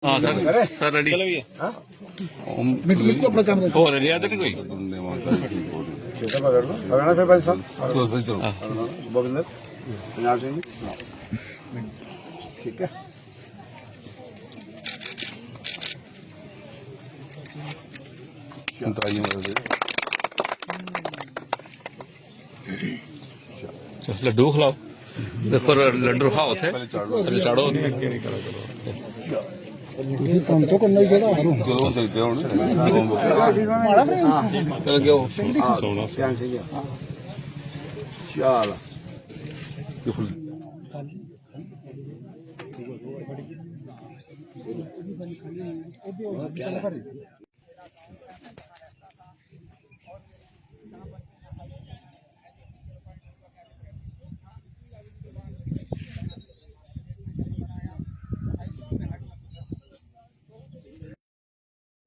हाँ sir sir ready हो ready आते नहीं कोई पकड़ना सरपंच साहब गोविंदर पंजाब सिंह ठीक है। लड्डू खिलाओ देखो लड्डू खाओ थे पहले चाड़ो ਤੁਸੀਂ ਕੰਮ ਤੋਂ ਕਰਨਾ ਹੀ ਜਿਹੜਾ ਹਾਰੋ चलो चलते हैं चल गयो ध्यान से चल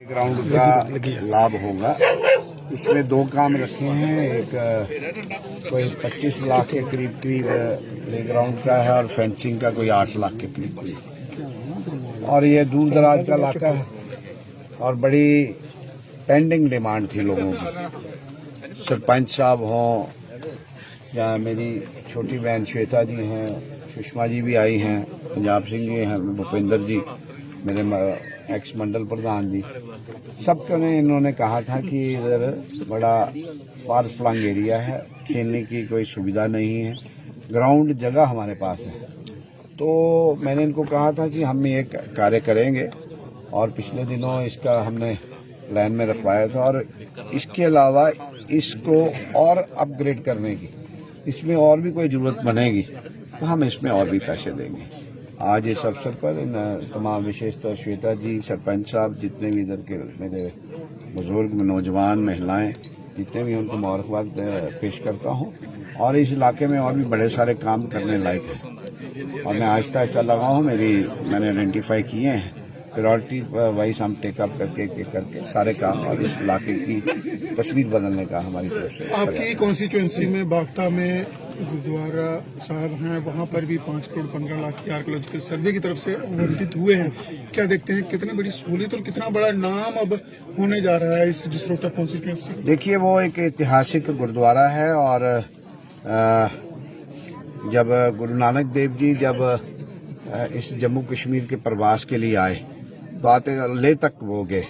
ग्राउंड का लाभ होगा। इसमें दो काम रखे हैं, एक कोई 25 लाख के करीब प्ले ग्राउंड का है और फेंसिंग का कोई 8 लाख के करीब। और ये दूर दराज का इलाका है और बड़ी पेंडिंग डिमांड थी लोगों की। सरपंच साहब हों या मेरी छोटी बहन श्वेता जी हैं, सुषमा जी भी आई हैं, पंजाब सिंह जी हैं, भूपेंद्र जी मेरे एक्स मंडल प्रधान जी, सबको ने इन्होंने कहा था कि इधर बड़ा फार फ्लंग एरिया है, खेलने की कोई सुविधा नहीं है, ग्राउंड जगह हमारे पास है। तो मैंने इनको कहा था कि हम ये कार्य करेंगे और पिछले दिनों इसका हमने प्लान में रखवाया था और इसके अलावा इसको और अपग्रेड करने की, इसमें और भी कोई जरूरत बनेगी तो हम इसमें और भी पैसे देंगे। आज इस अवसर पर इन तमाम विशेषतः श्वेता जी, सरपंच साहब, जितने भी इधर के मेरे बुजुर्ग, नौजवान, महिलाएं, जितने भी उनको मुबारकबाद पेश करता हूं। और इस इलाके में और भी बड़े सारे काम करने लायक है और मैं आहिस्ता आहिस्ता लगा हूं। मैंने आइडेंटिफाई किए हैं, प्रायोरिटी वाइज हम टेकअप करके सारे काम और इस इलाके की तस्वीर बदलने का हमारी तरफ से। आपकी कॉन्स्टिट्यूएंसी में बागटा में गुरुद्वारा साहब हैं, वहाँ पर भी 5 करोड़ 15 लाख की आर्कियोलॉजिकल सर्वे की तरफ से आवंटित हुए हैं। क्या देखते हैं कितनी बड़ी सहूलियत और कितना बड़ा नाम अब होने जा रहा है इस जसरोटा कॉन्स्टिट्यूएंसी? देखिए, वो एक ऐतिहासिक गुरुद्वारा है और जब गुरु नानक देव जी जब इस जम्मू कश्मीर के प्रवास के लिए आए तो आते ले तक वो गए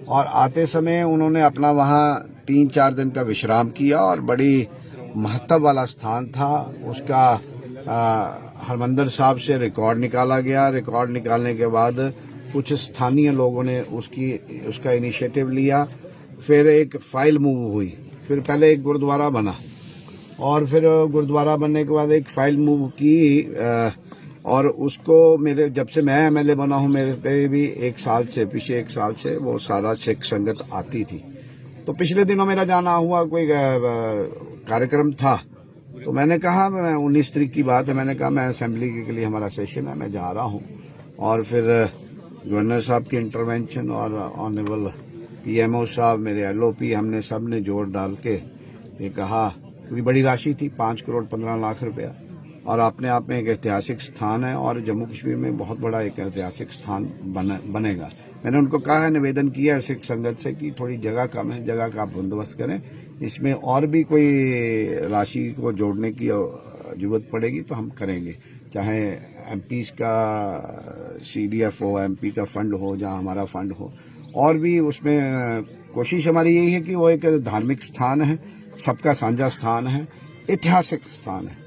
और आते समय उन्होंने अपना वहाँ 3-4 दिन का विश्राम किया और बड़ी महत्व वाला स्थान था उसका। हरमंदिर साहब से रिकॉर्ड निकाला गया। रिकॉर्ड निकालने के बाद कुछ स्थानीय लोगों ने उसका इनिशिएटिव लिया, फिर एक फाइल मूव हुई, फिर पहले एक गुरुद्वारा बना और फिर गुरुद्वारा बनने के बाद एक फाइल मूव की और उसको मेरे जब से मैं एमएलए बना हूं मेरे पे भी पिछले एक साल से वो सारा सिख संगत आती थी। तो पिछले दिनों मेरा जाना हुआ, कोई कार्यक्रम था तो मैंने कहा, मैं 19 तारीख की बात है, मैंने कहा मैं असेंबली के लिए हमारा सेशन है, मैं जा रहा हूं। और फिर गवर्नर साहब की इंटरवेंशन और ऑनरेबल पीएमओ साहब, मेरे एलओपी, हमने सब ने जोर डाल के ये कहा, क्योंकि बड़ी राशि थी 5 करोड़ 15 लाख रुपया और अपने आप में एक ऐतिहासिक स्थान है और जम्मू कश्मीर में बहुत बड़ा एक ऐतिहासिक स्थान बनेगा। मैंने उनको कहा है, निवेदन किया है सिख संगत से कि थोड़ी जगह कम है, जगह का आप बंदोबस्त करें, इसमें और भी कोई राशि को जोड़ने की जरूरत पड़ेगी तो हम करेंगे, चाहे एमपी का सीडीएफ हो, एमपी का फंड हो, जहां हमारा फंड हो। और भी उसमें कोशिश हमारी यही है कि वो एक धार्मिक स्थान है, सबका साझा स्थान है, ऐतिहासिक स्थान है।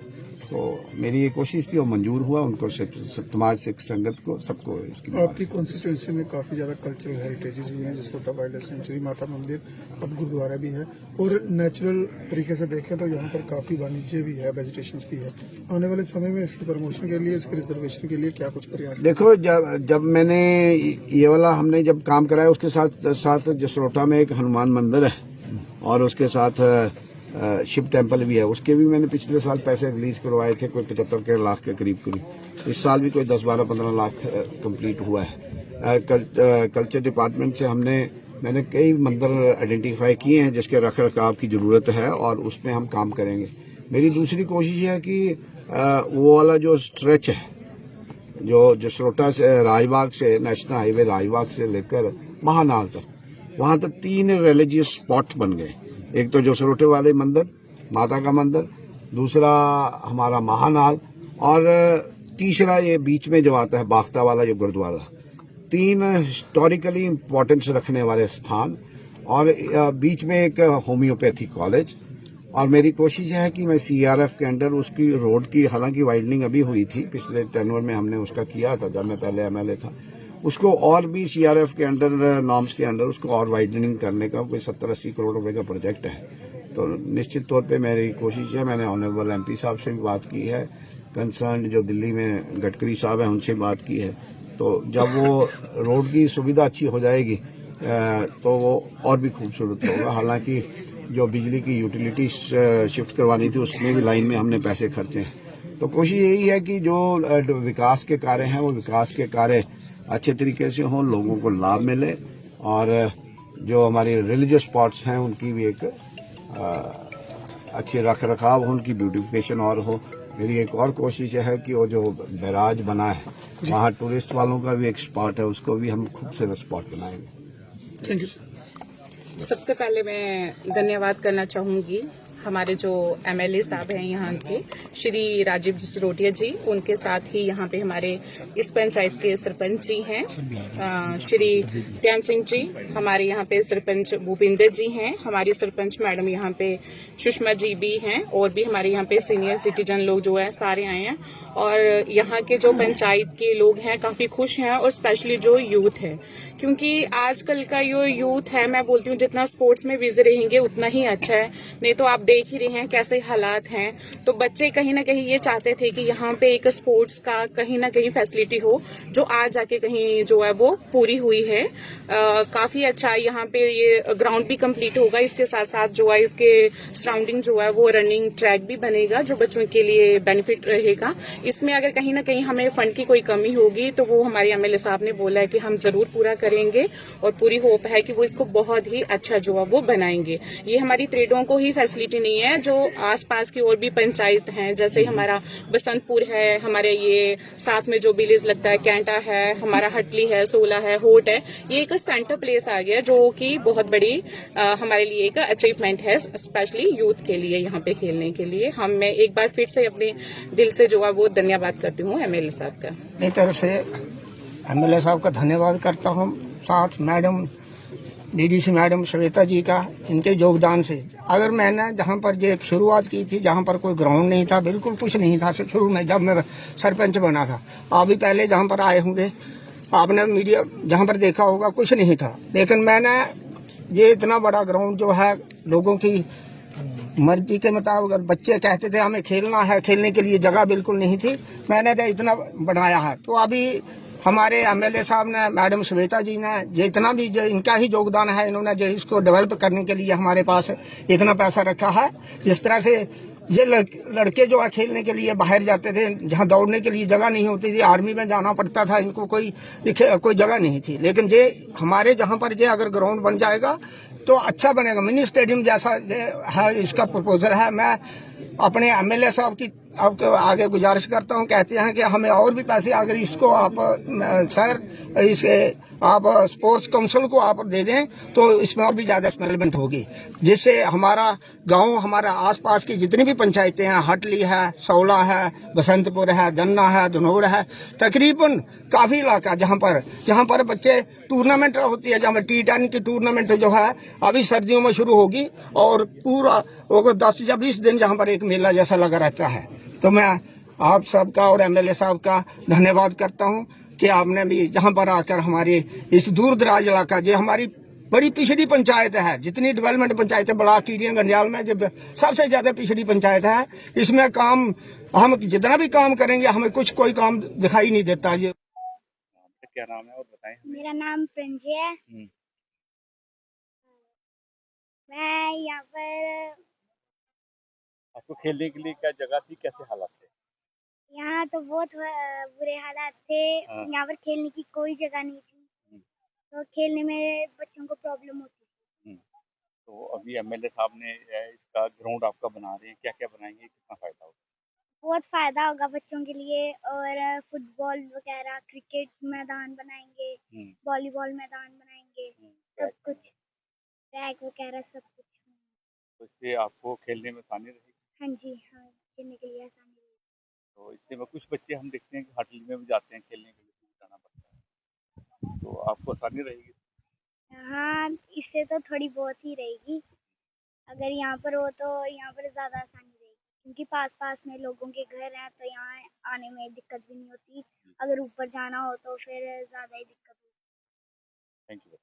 तो मेरी ये कोशिश थी, वो मंजूर हुआ, उनको समाज सिख संगत को सबको इसकी। आपकी कॉन्स्टिट्यूएंसी में काफी ज्यादा कल्चरल हेरिटेजेस भी हैं, जसरोटा वाइल्ड लाइफ सेंचुरी, माता मंदिर, अब गुरुद्वारा भी है और नेचुरल तरीके से देखें तो यहाँ पर काफी वाणिज्य भी है, वेजिटेशन भी है। आने वाले समय में इसकी प्रमोशन के लिए, इसके रिजर्वेशन के लिए क्या कुछ प्रयास? देखो, जब मैंने ये वाला हमने जब काम कराया, उसके साथ जसरोटा में एक हनुमान मंदिर है और उसके साथ शिव टेम्पल भी है, उसके भी मैंने पिछले साल पैसे रिलीज करवाए थे, कोई 75 लाख के करीब। इस साल भी कोई 10, 12, 15 लाख कंप्लीट हुआ है। कल्चर डिपार्टमेंट से मैंने कई मंदिर आइडेंटिफाई किए हैं जिसके रख रखाव की जरूरत है और उसमें हम काम करेंगे। मेरी दूसरी कोशिश है कि वो वाला जो स्ट्रेच है जो जसरोटा से राजबाग से नेशनल हाईवे राजबाग से लेकर महानाल तक, वहां तक 3 रिलीजियस स्पॉट बन गए। एक तो जसरोटे वाले मंदिर, माता का मंदिर, दूसरा हमारा महानाल, और तीसरा ये बीच में जो आता है बाख्ता वाला जो गुरुद्वारा। 3 हिस्टोरिकली इम्पोर्टेंस रखने वाले स्थान, और बीच में एक होम्योपैथी कॉलेज। और मेरी कोशिश है कि मैं सीआरएफ के अंडर उसकी रोड की, हालांकि वाइडनिंग अभी हुई थी पिछले टेन्योर में, हमने उसका किया था जब मैं पहले एमएलए था, उसको और भी सीआरएफ के अंडर नॉर्म्स के अंडर उसको और वाइडनिंग करने का कोई 70-80 करोड़ रुपए का प्रोजेक्ट है। तो निश्चित तौर पे मेरी कोशिश है, मैंने ऑनरेबल एमपी साहब से भी बात की है, कंसर्न जो दिल्ली में गडकरी साहब हैं उनसे बात की है। तो जब वो रोड की सुविधा अच्छी हो जाएगी तो वो और भी खूबसूरत होगा। हालांकि जो बिजली की यूटिलिटी शिफ्ट करवानी थी उसमें भी लाइन में हमने पैसे खर्चे हैं। तो कोशिश यही है कि जो विकास के कार्य हैं वो विकास के कार्य अच्छे तरीके से हों, लोगों को लाभ मिले, और जो हमारी रिलीजियस स्पॉट्स हैं उनकी भी एक अच्छी रख रखाव हो, उनकी ब्यूटिफिकेशन और हो। मेरी एक और कोशिश है कि वो जो बैराज बना है वहाँ टूरिस्ट वालों का भी एक स्पॉट है, उसको भी हम खूबसूरत स्पॉट बनाएंगे। Thank you. सबसे पहले मैं धन्यवाद करना चाहूंगी हमारे जो एमएलए साहब हैं यहाँ के, श्री राजीव जसरोटिया जी, उनके साथ ही यहाँ पे हमारे इस पंचायत के सरपंच जी हैं, श्री त्यान सिंह जी, हमारे यहाँ पे सरपंच भूपिंदर जी हैं, हमारी सरपंच मैडम यहाँ पे सुषमा जी भी हैं, और भी हमारे यहाँ पे सीनियर सिटीजन लोग जो है सारे आए हैं। और यहाँ के जो पंचायत के लोग हैं काफी खुश हैं, और स्पेशली जो यूथ है, क्योंकि आजकल का जो यूथ है, मैं बोलती हूँ जितना स्पोर्ट्स में बिजी रहेंगे उतना ही अच्छा है। नहीं तो आप देख ही रहे हैं कैसे हालात हैं। तो बच्चे कहीं ना कहीं ये चाहते थे कि यहाँ पे एक स्पोर्ट्स का कहीं ना कहीं फैसिलिटी हो, जो आज जाके कहीं जो है वो पूरी हुई है। काफी अच्छा यहाँ पे ये ग्राउंड भी कंप्लीट होगा, इसके साथ साथ जो है इसके सराउंडिंग जो है वो रनिंग ट्रैक भी बनेगा, जो बच्चों के लिए बेनिफिट रहेगा। इसमें अगर कहीं ना कहीं हमें फंड की कोई कमी होगी तो वो हमारे एमएलए साहब ने बोला है कि हम जरूर पूरा करेंगे, और पूरी होप है कि वो इसको बहुत ही अच्छा जो है वो बनाएंगे। ये हमारी त्रेडों को ही फैसिलिटी नहीं है, जो आसपास की और भी पंचायत हैं, जैसे हमारा बसंतपुर है, हमारे ये साथ में जो विलेज लगता है कैंटा है, हमारा हटली है, सोला है, होट है, ये एक सेंटर प्लेस आ गया जो कि बहुत बड़ी हमारे लिए एक अचीवमेंट है, स्पेशली यूथ के लिए यहाँ पे खेलने के लिए। मैं एक बार फिर से अपने दिल से जो है वो धन्यवाद करती हूँ एमएलए साहब का। मेरी तरफ से एमएलए साहब का धन्यवाद करता हूँ, साथ मैडम डीडीसी मैडम श्वेता जी का, इनके योगदान से। अगर मैंने जहाँ पर ये शुरुआत की थी, जहाँ पर कोई ग्राउंड नहीं था, बिल्कुल कुछ नहीं था शुरू में, जब मैं सरपंच बना था, आप भी पहले जहाँ पर आए होंगे, आपने मीडिया जहाँ पर देखा होगा, कुछ नहीं था। लेकिन मैंने ये इतना बड़ा ग्राउंड जो है, लोगों की मर्जी के मुताबिक, अगर बच्चे कहते थे हमें खेलना है, खेलने के लिए जगह बिल्कुल नहीं थी, मैंने तो इतना बनाया है। तो अभी हमारे एमएलए साहब ने, मैडम श्वेता जी ने, जितना भी इनका ही योगदान है, इन्होंने जो इसको डेवलप करने के लिए हमारे पास इतना पैसा रखा है। जिस तरह से ये लड़के जो है खेलने के लिए बाहर जाते थे, जहाँ दौड़ने के लिए जगह नहीं होती थी, आर्मी में जाना पड़ता था, इनको कोई जगह नहीं थी। लेकिन ये हमारे जहाँ पर ये अगर ग्राउंड बन जाएगा तो अच्छा बनेगा, मिनी स्टेडियम जैसा है, इसका प्रपोजल है। मैं अपने एमएलए साहब की आपको आगे गुजारिश करता हूं, कहते हैं कि हमें और भी पैसे, अगर इसको आप सर इसे आप स्पोर्ट्स काउंसिल को आप दे दें तो इसमें और भी ज्यादा डेवलपमेंट होगी, जिससे हमारा गांव, हमारा आसपास की जितनी भी पंचायतें हैं, हटली है, सौला है, बसंतपुर है, दन्ना है, धनौर है, तकरीबन काफी इलाका जहां पर बच्चे टूर्नामेंट होती है, जहाँ T10 की टूर्नामेंट जो है अभी सर्दियों में शुरू होगी, और पूरा 10 या 20 दिन जहाँ पर एक मेला जैसा लगा रहता है। तो मैं आप सबका और एमएलए साहब का धन्यवाद करता हूं कि आपने भी जहां पर आकर हमारी इस दूर दराज इलाका, जो हमारी बड़ी पिछड़ी पंचायत है, जितनी डेवलपमेंट पंचायत है, बड़ा कीड़ियां गंजाल में जब सबसे ज्यादा पिछड़ी पंचायत है, इसमें काम हम जितना भी काम करेंगे हमें कोई काम दिखाई नहीं देता। ये क्या नाम है और बताएं? मेरा नाम प्रंजय है। मैं यहाँ पर, आपको खेलने के लिए क्या जगह थी, कैसे हालात थे? यहाँ तो बहुत बुरे हालात थे। यहाँ पर खेलने की कोई जगह नहीं थी, तो खेलने में बच्चों को प्रॉब्लम होती थी। तो अभी एमएलए साहब ने इसका ग्राउंड आपका बना रहे हैं, क्या क्या बनाएंगे, कितना फायदा होगा? बहुत फायदा होगा बच्चों के लिए। और फुटबॉल वगैरह, क्रिकेट मैदान बनाएंगे, वॉलीबॉल मैदान बनाएंगे, सब कुछ, ट्रैक वगैरह सब कुछ। तो इससे आपको खेलने में आसानी रहेगी। हाँ जी, हाँ, खेलने के लिए आसानी रहेगी। तो इससे में कुछ बच्चे हम देखते हैं कि हटली में भी जाते हैं खेलने के लिए, दूर जाना पड़ता है, तो आपको आसानी रहेगी। हाँ, इससे तो थोड़ी बहुत ही रहेगी। अगर यहाँ पर हो तो यहाँ पर ज़्यादा आसानी रहेगी, क्योंकि पास पास में लोगों के घर हैं, तो यहाँ आने में दिक्कत भी नहीं होती। अगर ऊपर जाना हो तो फिर ज़्यादा ही दिक्कत होती है। Thank you.